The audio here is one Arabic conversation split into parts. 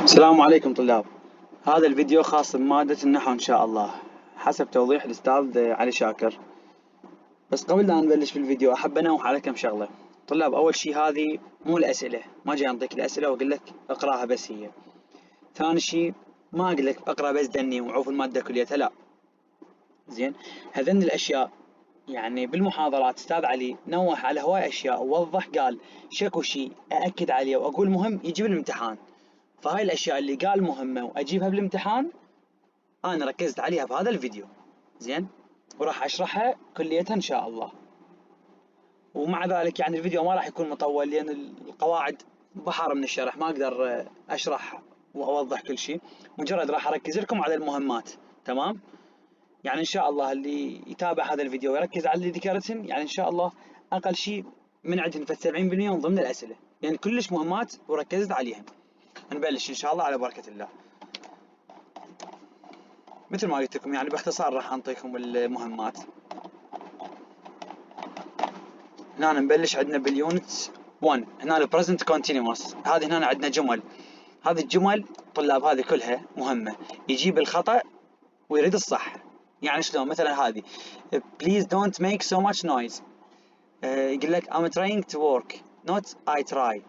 السلام عليكم طلاب. هذا الفيديو خاص بمادة النحو إن شاء الله حسب توضيح الأستاذ علي شاكر. بس قبل لا نبلش بالفيديو أحب أنوه على كم شغلة. طلاب، أول شي هذه مو الأسئلة، ما جاي أعطيك الأسئلة وأقول لك اقراها بس هي. ثاني شي ما أقول لك اقرا بس دني وعوف المادة كليتها، لا. زين، هذن الأشياء يعني بالمحاضرات أستاذ علي نوه على هواي أشياء ووضح، قال شكو شي أأكد عليه وأقول مهم يجي بالامتحان. فهاي الأشياء اللي قال مهمة وأجيبها بالامتحان أنا ركزت عليها بهذا الفيديو. زين، وراح أشرحها كليتها إن شاء الله. ومع ذلك يعني الفيديو ما راح يكون مطول لأن القواعد بحر من الشرح، ما أقدر أشرح وأوضح كل شيء. مجرد راح أركز لكم على المهمات. تمام؟ يعني إن شاء الله اللي يتابع هذا الفيديو ويركز على اللي ذكرتهن يعني إن شاء الله أقل شيء من عندهن في 70% من ضمن الأسئلة، يعني كلش مهمات وركزت عليهن. نبلش إن شاء الله على بركة الله. مثل ما قلت لكم يعني باختصار راح أعطيكم المهمات. هنا نبلش عندنا باليونت 1. هنا البريزنت كونتينيوس، هذه هنا عندنا جمل. هذه الجمل طلاب هذه كلها مهمة، يجيب الخطأ ويريد الصح. يعني شلون؟ مثلا هذه please don't make so much noise. يقول لك I'm trying to work not I try.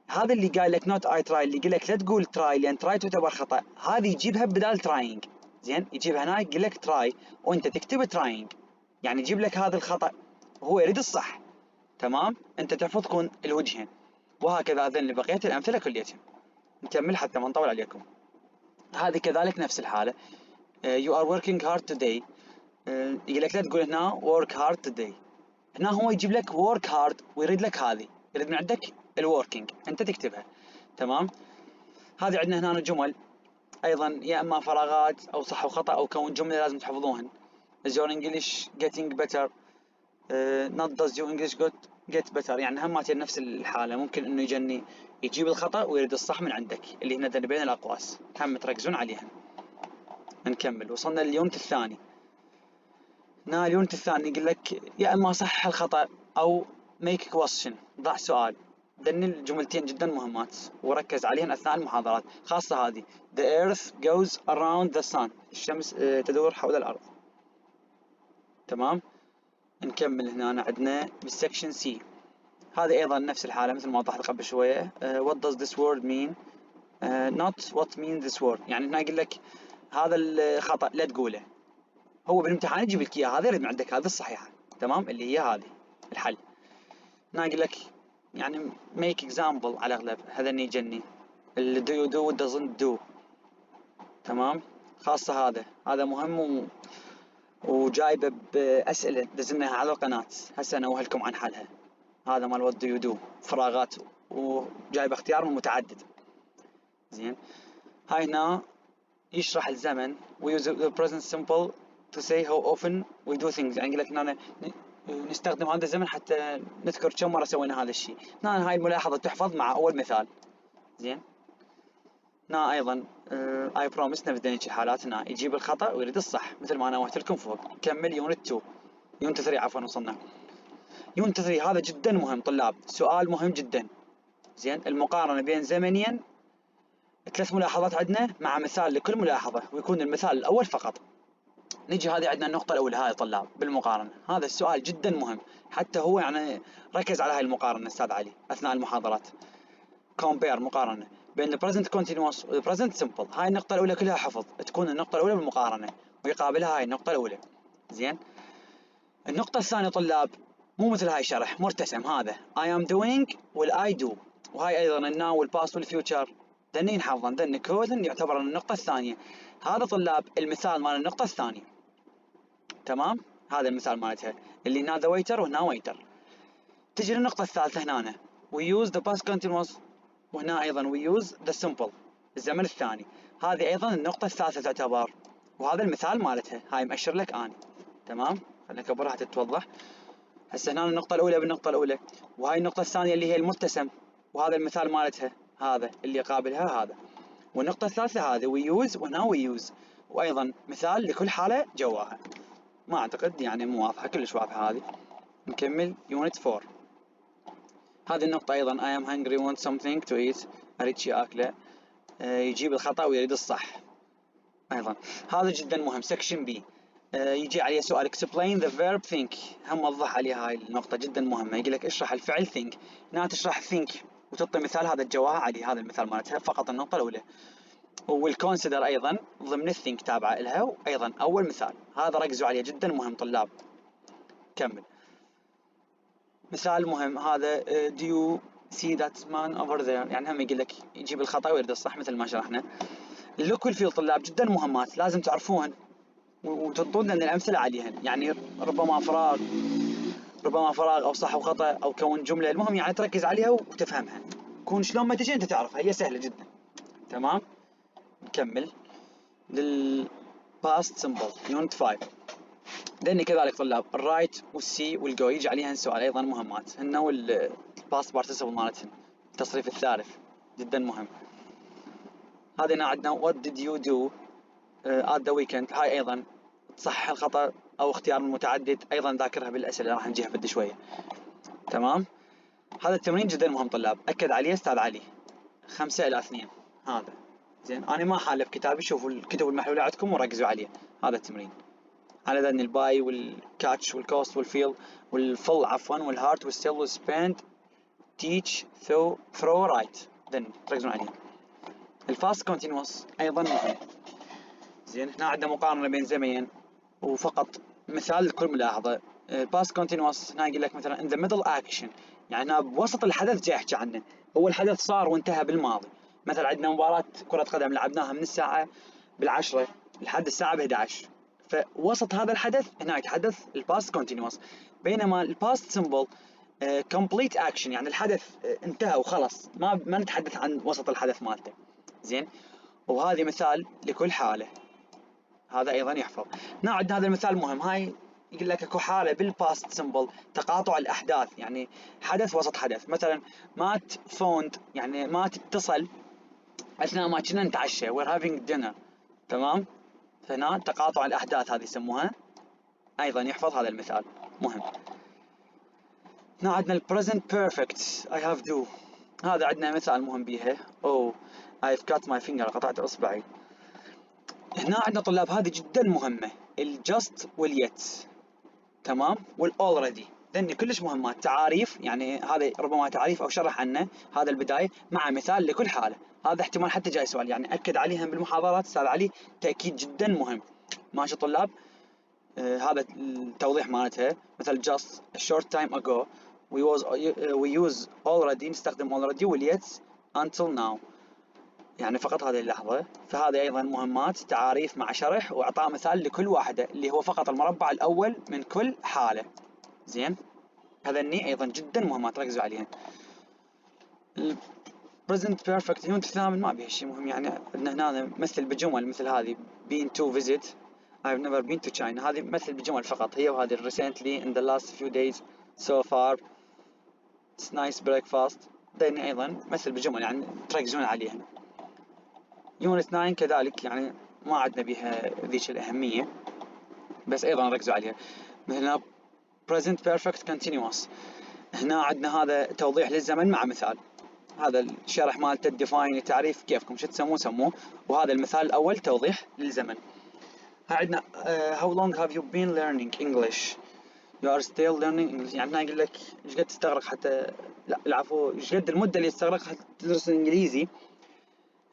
هذا اللي قال لك not I try اللي يقول لك لا تقول try لأن try تعتبر خطأ، هذه يجيبها بدال trying. زين، يجيبها هنا يقول لك try وانت تكتب trying، يعني يجيب لك هذا الخطأ وهو يريد الصح. تمام؟ انت تحفظكم الوجهين، وهكذا ذن لبقية الأمثلة كليتهم. نكمل حتى ما نطول عليكم. هذه كذلك نفس الحالة. you are working hard today. يقول لك لا تقول هنا work hard today، هنا هو يجيب لك work hard ويريد لك هذه، يريد من عندك الوركينج انت تكتبها. تمام؟ هذه عندنا هنا جمل ايضا يا اما فراغات او صح وخطأ او كون جملة لازم تحفظوهن. is your English getting better. not does your English get better، يعني هماتين نفس الحالة، ممكن انه يجني يجيب الخطأ ويريد الصح من عندك، اللي هنا ذن بين الأقواس هم تركزون عليها. نكمل، وصلنا لليونت الثاني. هنا اليونت الثاني يقول لك يا اما صح الخطأ او make question، ضع سؤال. ذن الجملتين جدا مهمات وركز عليهن اثناء المحاضرات، خاصة هذه the earth goes around the sun، الشمس تدور حول الأرض. تمام؟ نكمل هنا عندنا بالسكشن سي. هذه أيضا نفس الحالة مثل ما وضحت قبل شوية. what does this word mean. not what means this word، يعني هنا يقول لك هذا الخطأ لا تقوله، هو بالامتحان يجيب لك إياه، هذا يريد من عندك هذه الصحيحة. تمام؟ اللي هي هذه الحل. هنا يقول لك يعني make example على الأغلب، هذا اللي يجني اللي do you do doesn't do. تمام؟ خاصة هذا مهم وجايبه بأسئلة دزناها على القناة، هسه أنوه لكم عن حلها. هذا مال what do you do، فراغات وجايب اختيار متعدد. زين، هاي هنا يشرح الزمن we use the present simple to say how often we do things، يعني يقول لك هنا نستخدم هذا الزمن حتى نذكر كم مرة سوينا هذا الشيء. هنا هاي الملاحظة تحفظ مع أول مثال. زين، هنا أيضا I promise نفس ذنيك الحالات، هنا يجيب الخطأ ويريد الصح مثل ما أنا نوهت لكم فوق. كمل يونت 2، يونت 3 عفوا وصلنا. يونت 3 هذا جدا مهم طلاب، سؤال مهم جدا. زين، المقارنة بين زمنيا 3 ملاحظات عندنا مع مثال لكل ملاحظة، ويكون المثال الأول فقط. نجي هذه عندنا النقطة الأولى، هاي طلاب بالمقارنة، هذا السؤال جدا مهم، حتى هو يعني ركز على هاي المقارنة أستاذ علي أثناء المحاضرات. compare، مقارنة بين present continuous و present simple. هاي النقطة الأولى كلها حفظ، تكون النقطة الأولى بالمقارنة ويقابلها هاي النقطة الأولى. زين، النقطة الثانية طلاب مو مثل هاي شرح مرتسم، هذا I am doing وال I do، وهاي أيضا الناو والباست والفيوتشر ذنين حفظا، ذن كلهن يعتبر النقطة الثانية. هذا طلاب المثال مال النقطة الثانية. تمام؟ هذا المثال مالتها اللي هنا the waiter وهنا waiter. تجي للنقطة الثالثة هنا we use the past continuous، وهنا أيضا we use the simple الزمن الثاني. هذه أيضا النقطة الثالثة تعتبر، وهذا المثال مالتها، هاي مأشر لك أنا. تمام؟ خلينا نكبرها حتى تتوضح. هسه هنا النقطة الأولى بالنقطة الأولى، وهاي النقطة الثانية اللي هي المرتسم، وهذا المثال مالتها هذا اللي يقابلها هذا، والنقطة الثالثة هذه we use وهنا we use، وأيضا مثال لكل حالة جواها. ما أعتقد يعني مو واضحة، كلش واضحة هذه. نكمل يونت 4. هذه النقطة أيضا I am hungry want something to eat، أريد شيء أكله. يجيب الخطأ ويريد الصح أيضا. هذا جدا مهم. سكشن بي يجي عليه سؤال explain the verb think. هم وضح عليه هاي النقطة جدا مهمة. يقول لك اشرح الفعل think. هنا تشرح think وتعطي مثال، هذا الجواب عليه، هذا المثال مالتها فقط النقطة الأولى. والconsider أيضا ضمن الثينك تابعة لها، وأيضا أول مثال هذا ركزوا عليه جدا مهم طلاب. كمل. مثال مهم هذا do you see that man over there، يعني هم يقول لك يجيب الخطأ ويرد الصح مثل ما شرحنا. اللوك والفيل طلاب جدا مهمات لازم تعرفوهن وتعطون لنا الأمثلة عليهن، يعني ربما فراغ أو صح وخطأ أو كون جملة، المهم يعني تركز عليها وتفهمها. كون شلون ما تجي أنت تعرفها، هي سهلة جدا. تمام. نكمل للباست سمبل يونت 5. لأن كذلك طلاب الرايت والسي والجو يجي عليهن سؤال أيضا مهمات، هن والباست بارتيسيبل مالتهن التصريف الثالث جدا مهم. هذا هنا عندنا what did you do at the weekend، هاي أيضا تصحح الخطأ أو اختيار المتعدد، أيضا ذاكرها بالأسئلة راح نجيها بعد شوية. تمام. هذا التمرين جدا مهم طلاب، أكد عليه أستاذ علي 5-2. هذا زين، أنا ما حاله بكتابي، شوفوا الكتب المحلولة عندكم وركزوا عليه. هذا التمرين على ذن الباي والكاتش والكوست والفيل والفل عفوا والهارت والستيل والسبند تيتش ثرو رايت، ذن تركزون عليه. الفاست كونتينوس أيضا مهم. زين، هنا عندنا مقارنة بين زمين وفقط مثال لكل ملاحظة. الباست كونتينوس هنا يقول لك مثلا in the middle action، يعني هنا بوسط الحدث جاي يحكي عنه، هو الحدث صار وانتهى بالماضي. مثلا عندنا مباراة كرة قدم لعبناها من الساعة 10 لحد الساعة 11، فوسط هذا الحدث هنا يتحدث الباست كونتينوس. بينما الباست سمبل complete action، يعني الحدث انتهى وخلص، ما نتحدث عن وسط الحدث مالته. زين، وهذه مثال لكل حالة، هذا ايضا يحفظ. عندنا هذا المثال مهم. هاي يقول لك اكو حاله بالباست سمبل تقاطع الاحداث، يعني حدث وسط حدث. مثلا مات فوند، يعني ما تتصل اثناء ما كنا نتعشى we're having dinner. تمام. فهنا تقاطع الاحداث هذه يسموها، ايضا يحفظ هذا المثال مهم. هنا عندنا البريزنت بيرفكت I have do، هذا عندنا مثال مهم بيها oh I've cut my finger، قطعت اصبعي. هنا عندنا طلاب هذه جدا مهمة، الجست واليت. تمام. والأولريدي لأن كلش مهمات، تعاريف، يعني هذا ربما تعريف أو شرح عنه، هذا البداية مع مثال لكل حالة. هذا احتمال حتى جاي سؤال، يعني أكد عليهم بالمحاضرات أستاذ علي، تأكيد جدا مهم. ماشي طلاب. هذا التوضيح مالتها مثل just a short time ago we use already، نستخدم already واليت until now، يعني فقط هذه اللحظة. فهذه أيضا مهمات، تعاريف مع شرح وإعطاء مثال لكل واحدة، اللي هو فقط المربع الأول من كل حالة. زين، هذني أيضا جدا مهمات ركزوا عليهن. present perfect يونت 8 ما بيها شيء مهم، يعني عندنا هنا مثل بجمل مثل هذه been to visit I've never been to China، هذه مثل بجمل فقط هي، وهذه recently in the last few days so far it's nice breakfast، هذني أيضا مثل بجمل يعني تركزون عليهن. يونت 9 كذلك يعني ما عندنا بها ذيك الأهمية، بس أيضا ركزوا عليها. مثلا present perfect continuous، هنا عندنا هذا توضيح للزمن مع مثال، هذا الشرح مالته الديفاين، التعريف كيفكم شو تسموه سموه، وهذا المثال الأول توضيح للزمن. عندنا how long have you been learning English you are still learning English، يعني هنا يقول لك ايش قد تستغرق حتى، لا العفو، ايش قد المدة اللي تستغرق حتى تدرس الإنجليزي.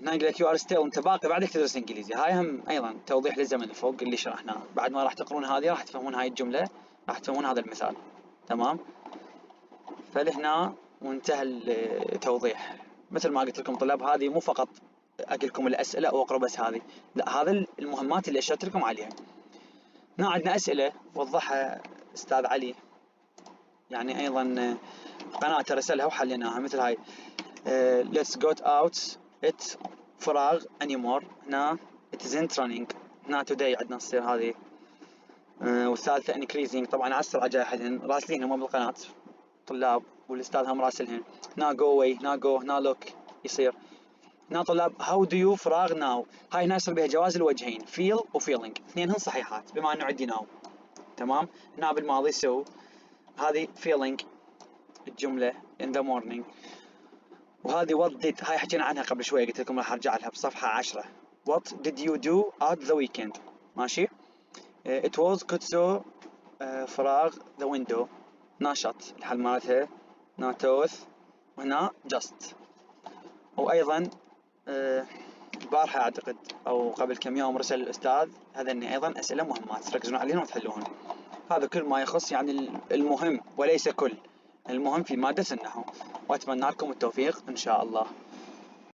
هنا يقول لك you are still، انت باقي بعدك تدرس انجليزي. هاي هم ايضا توضيح للزمن اللي فوق اللي شرحناه، بعد ما راح تقرون هذه راح تفهمون هاي الجملة، راح تفهمون هذا المثال. تمام. فلهنا وانتهى التوضيح. مثل ما قلت لكم طلاب، هذه مو فقط اقول لكم الاسئله او اقرا بس هذه، لا، هذا المهمات اللي اشرت لكم عليها. هنا عندنا اسئله وضحها استاذ علي، يعني ايضا قناه رسلها وحليناها، مثل هاي let's go out it فراغ anymore، هنا it isn't running، هنا today عندنا تصير هذه. والثالثه increasing، طبعا على السرعه جاي حدهن راسلينهم هم بالقناه طلاب، والاستاذ هم راسلهن. هنا go away، هنا go، هنا look يصير. هنا طلاب how do you فراغ now، هاي هنا يصير بها جواز الوجهين feel و feeling، اثنينهن صحيحات بما انه عندي now. تمام. هنا بالماضي so، هذه feeling الجملة in the morning، وهذه what did هاي حكينا عنها قبل شوي، قلت لكم راح ارجع لها بصفحة 10. What did you do at the weekend؟ ماشي. It was كتسو فراغ the window ناشط الحل مالتها ناتوث، وهنا just. وأيضا البارحة أعتقد أو قبل كم يوم رسل الأستاذ هذين أيضا أسئلة مهمات تركزون عليهم وتحلوهن. هذا كل ما يخص يعني المهم وليس كل المهم في مادة النحو، وأتمنى لكم التوفيق إن شاء الله.